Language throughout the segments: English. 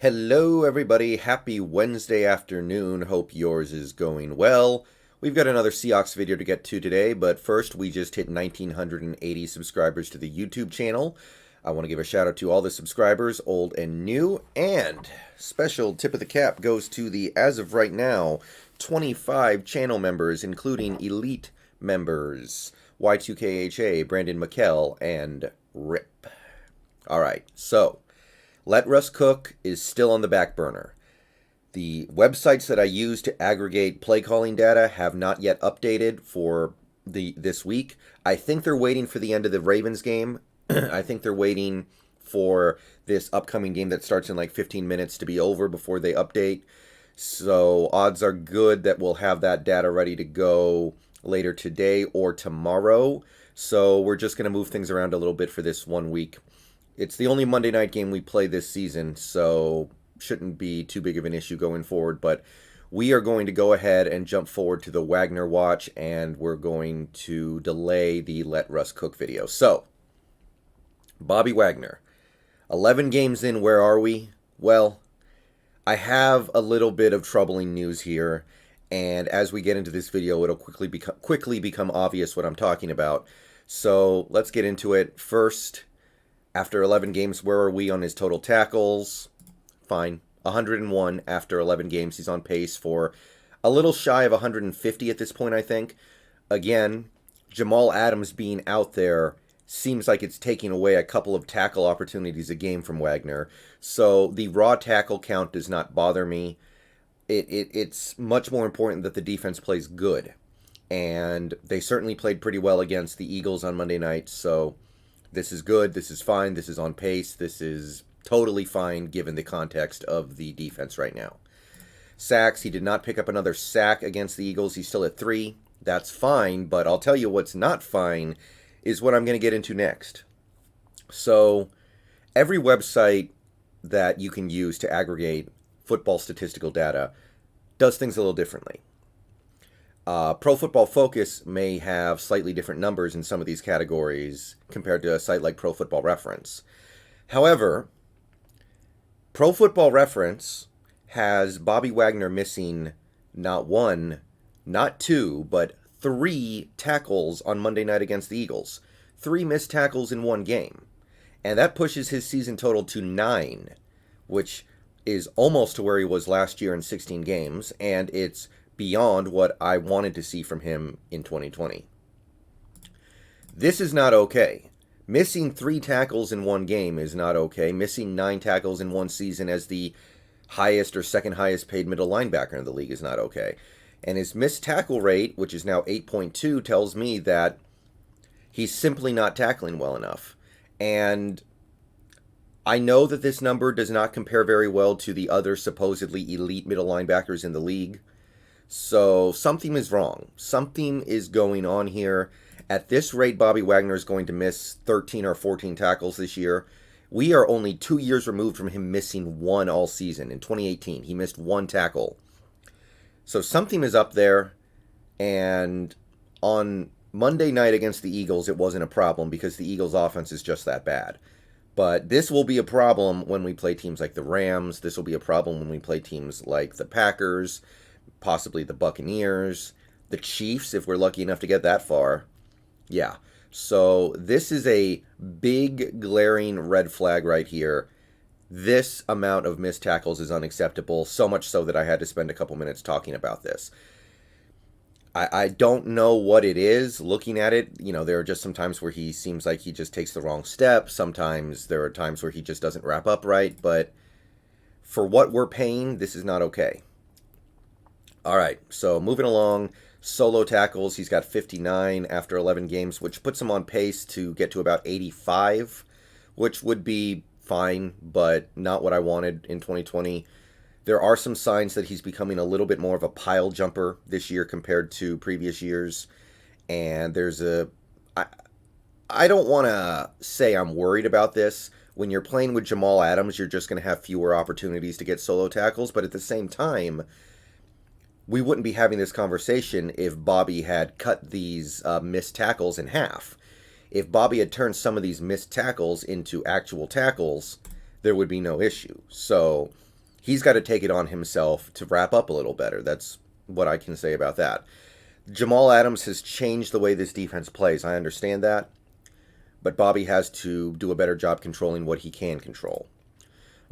Hello, everybody. Happy Wednesday afternoon. Hope yours is going well. We've got another Seahawks video to get to today, but first, we just hit 1,980 subscribers to the YouTube channel. I want to give a shout out to all the subscribers, old and new, and special tip of the cap goes to the, as of right now, 25 channel members, including elite members, HaWKxXA, Brandon, Mikel, and Rip. Alright, so Let Russ Cook is still on the back burner. The websites that I use to aggregate play calling data have not yet updated for this week. I think they're waiting for the end of the Ravens game. I think they're waiting for this upcoming game that starts in like 15 minutes to be over before they update. So odds are good that we'll have that data ready to go later today or tomorrow. So we're just going to move things around a little bit for this 1 week. It's the only Monday night game we play this season, so shouldn't be too big of an issue going forward. But we are going to go ahead and jump forward to the Wagner Watch, and we're going to delay the Let Russ Cook video. So, Bobby Wagner, 11 games in, where are we? Well, I have a little bit of troubling news here, and as we get into this video, it'll quickly become obvious what I'm talking about. So, let's get into it. First, after 11 games, where are we on his total tackles? Fine. 101 after 11 games. He's on pace for a little shy of 150 at this point, I think. Again, Jamal Adams being out there seems like it's taking away a couple of tackle opportunities a game from Wagner. So the raw tackle count does not bother me. It's much more important that the defense plays good. And they certainly played pretty well against the Eagles on Monday night, so this is good, this is fine, this is on pace, this is totally fine given the context of the defense right now. Sacks, he did not pick up another sack against the Eagles, he's still at 3. That's fine, but I'll tell you what's not fine is what I'm going to get into next. So, every website that you can use to aggregate football statistical data does things a little differently. Pro Football Focus may have slightly different numbers in some of these categories compared to a site like Pro Football Reference. However, Pro Football Reference has Bobby Wagner missing not 1, not 2, but 3 tackles on Monday night against the Eagles. 3 missed tackles in one game. And that pushes his season total to 9, which is almost to where he was last year in 16 games, and it's beyond what I wanted to see from him in 2020. This is not okay. Missing 3 tackles in one game is not okay. Missing 9 tackles in one season as the highest or second highest paid middle linebacker in the league is not okay. And his missed tackle rate, which is now 8.2, tells me that he's simply not tackling well enough. And I know that this number does not compare very well to the other supposedly elite middle linebackers in the league. So something is wrong. Something is going on here. At this rate, Bobby Wagner is going to miss 13 or 14 tackles this year. We are only 2 years removed from him missing 1 all season. In 2018, he missed 1 tackle. So something is up there. And on Monday night against the Eagles, it wasn't a problem because the Eagles' offense is just that bad. But this will be a problem when we play teams like the Rams. This will be a problem when we play teams like the Packers, possibly the Buccaneers, the Chiefs, if we're lucky enough to get that far. Yeah, so this is a big glaring red flag right here. This amount of missed tackles is unacceptable, so much so that I had to spend a couple minutes talking about this. I don't know what it is. Looking at it, there are just some times where he seems like he just takes the wrong step. Sometimes there are times where he just doesn't wrap up right, but for what we're paying, this is not okay. All right, so moving along, solo tackles, he's got 59 after 11 games, which puts him on pace to get to about 85, which would be fine, but not what I wanted in 2020. There are some signs that he's becoming a little bit more of a pile jumper this year compared to previous years, and I don't want to say I'm worried about this. When you're playing with Jamal Adams, you're just going to have fewer opportunities to get solo tackles, but at the same time, we wouldn't be having this conversation if Bobby had cut these missed tackles in half. If Bobby had turned some of these missed tackles into actual tackles, there would be no issue. So he's got to take it on himself to wrap up a little better. That's what I can say about that. Jamal Adams has changed the way this defense plays. I understand that. But Bobby has to do a better job controlling what he can control.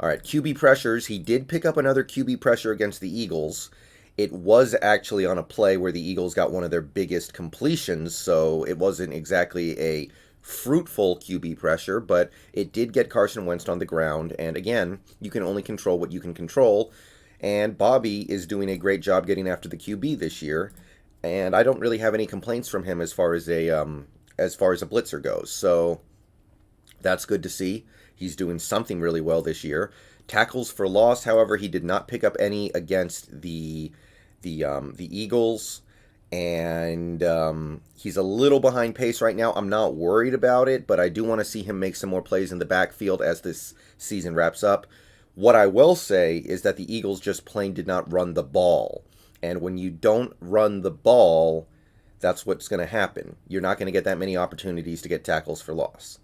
All right, QB pressures. He did pick up another QB pressure against the Eagles. It was actually on a play where the Eagles got one of their biggest completions, so it wasn't exactly a fruitful QB pressure, but it did get Carson Wentz on the ground. And again, you can only control what you can control. And Bobby is doing a great job getting after the QB this year. And I don't really have any complaints from him as far as a blitzer goes. So that's good to see. He's doing something really well this year. Tackles for loss, however, he did not pick up any against the Eagles, and he's a little behind pace right now. I'm not worried about it, but I do want to see him make some more plays in the backfield as this season wraps up. What I will say is that the Eagles just plain did not run the ball, and when you don't run the ball, that's what's going to happen. You're not going to get that many opportunities to get tackles for loss.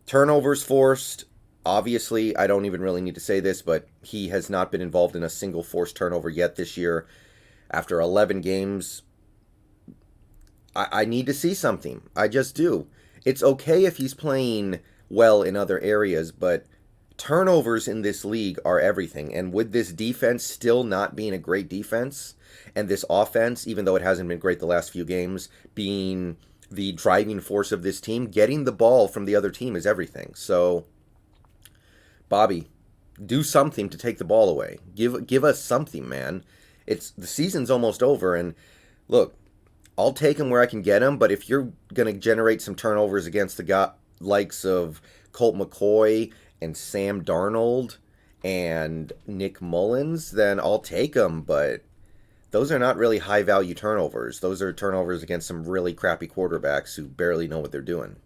Turnovers forced. Obviously, I don't even really need to say this, but he has not been involved in a single forced turnover yet this year. After 11 games, I need to see something. I just do. It's okay if he's playing well in other areas, but turnovers in this league are everything. And with this defense still not being a great defense, and this offense, even though it hasn't been great the last few games, being the driving force of this team, getting the ball from the other team is everything. So, Bobby, do something to take the ball away. Give us something, man. The season's almost over, and look, I'll take him where I can get him, but if you're going to generate some turnovers against the likes of Colt McCoy and Sam Darnold and Nick Mullins, then I'll take him, but those are not really high-value turnovers. Those are turnovers against some really crappy quarterbacks who barely know what they're doing.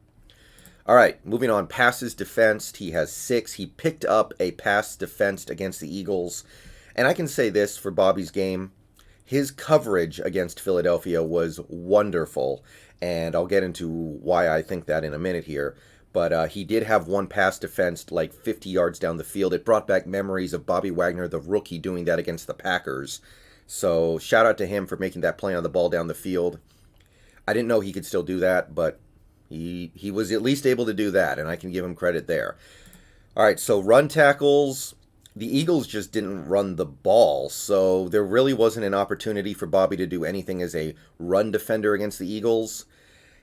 All right, moving on. Passes defensed. He has 6. He picked up a pass defensed against the Eagles. And I can say this for Bobby's game. His coverage against Philadelphia was wonderful. And I'll get into why I think that in a minute here. But he did have one pass defensed like 50 yards down the field. It brought back memories of Bobby Wagner, the rookie, doing that against the Packers. So shout out to him for making that play on the ball down the field. I didn't know he could still do that, but he was at least able to do that, and I can give him credit there. All right, so run tackles. The Eagles just didn't run the ball, so there really wasn't an opportunity for Bobby to do anything as a run defender against the Eagles.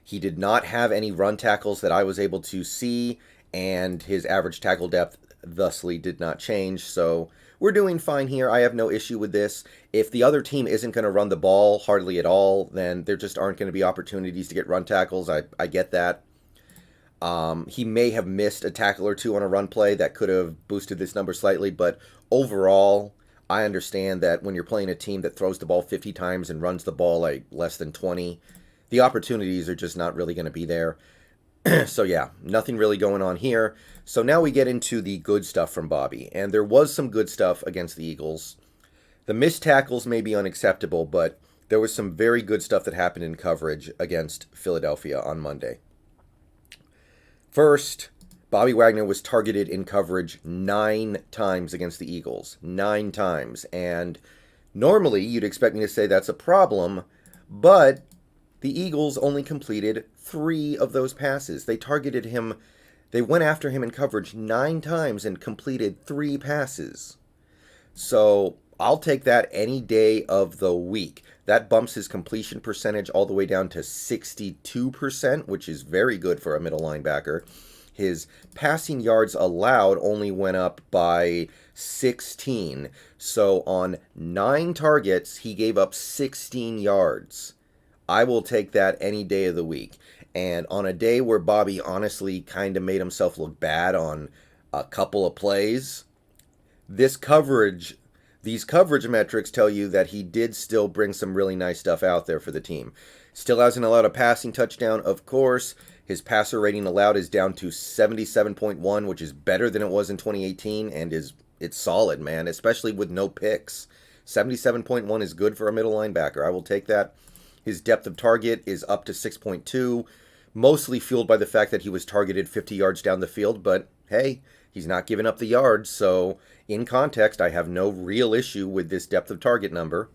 He did not have any run tackles that I was able to see, and his average tackle depth thusly did not change, so we're doing fine here. I have no issue with this. If the other team isn't going to run the ball hardly at all, then there just aren't going to be opportunities to get run tackles. I get that. He may have missed a tackle or two on a run play that could have boosted this number slightly, but overall, I understand that when you're playing a team that throws the ball 50 times and runs the ball like less than 20, the opportunities are just not really going to be there. So yeah, nothing really going on here. So now we get into the good stuff from Bobby. And there was some good stuff against the Eagles. The missed tackles may be unacceptable, but there was some very good stuff that happened in coverage against Philadelphia on Monday. First, Bobby Wagner was targeted in coverage 9 times against the Eagles. 9 times. And normally you'd expect me to say that's a problem, but the Eagles only completed 3 of those passes. They targeted him. They went after him in coverage 9 times and completed 3 passes. So I'll take that any day of the week. That bumps his completion percentage all the way down to 62%, which is very good for a middle linebacker. His passing yards allowed only went up by 16. So on 9 targets, he gave up 16 yards. I will take that any day of the week. And on a day where Bobby honestly kind of made himself look bad on a couple of plays, these coverage metrics tell you that he did still bring some really nice stuff out there for the team. Still hasn't allowed a passing touchdown, of course. His passer rating allowed is down to 77.1, which is better than it was in 2018, and it's solid, man, especially with no picks. 77.1 is good for a middle linebacker. I will take that. His depth of target is up to 6.2, mostly fueled by the fact that he was targeted 50 yards down the field, but hey, He's not giving up the yards, so in context, I have no real issue with this depth of target number.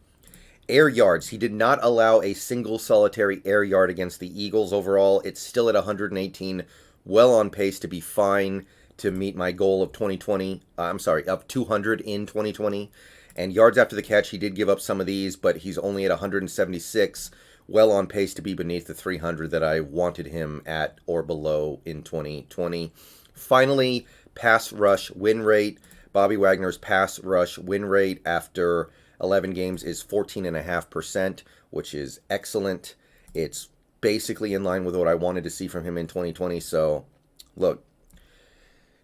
Air yards, he did not allow a single solitary air yard against the Eagles overall. It's still at 118, well on pace to be fine to meet my goal of 200 in 2020. And yards after the catch, he did give up some of these, but he's only at 176, well on pace to be beneath the 300 that I wanted him at or below in 2020. Finally, pass rush win rate. Bobby Wagner's pass rush win rate after 11 games is 14.5%, which is excellent. It's basically in line with what I wanted to see from him in 2020. So, look,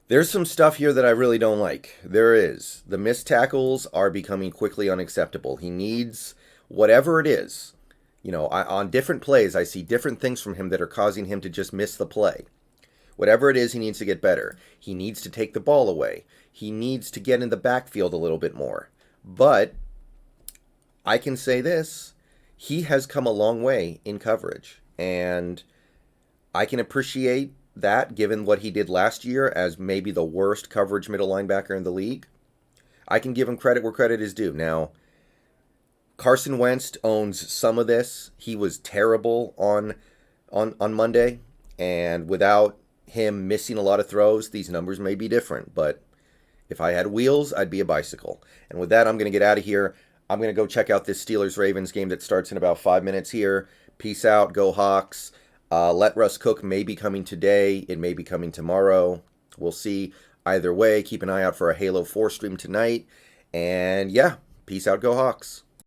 there's some stuff here that I really don't like. There is. The missed tackles are becoming quickly unacceptable. He needs whatever it is. You know, on different plays, I see different things from him that are causing him to just miss the play. Whatever it is, he needs to get better. He needs to take the ball away. He needs to get in the backfield a little bit more. But I can say this, he has come a long way in coverage. And I can appreciate that given what he did last year as maybe the worst coverage middle linebacker in the league. I can give him credit where credit is due. Now, Carson Wentz owns some of this. He was terrible on Monday, and without him missing a lot of throws, these numbers may be different. But if I had wheels, I'd be a bicycle. And with that, I'm going to get out of here. I'm going to go check out this Steelers-Ravens game that starts in about 5 minutes here. Peace out. Go Hawks. Let Russ cook may be coming today. It may be coming tomorrow. We'll see. Either way, keep an eye out for a Halo 4 stream tonight. And yeah, peace out. Go Hawks.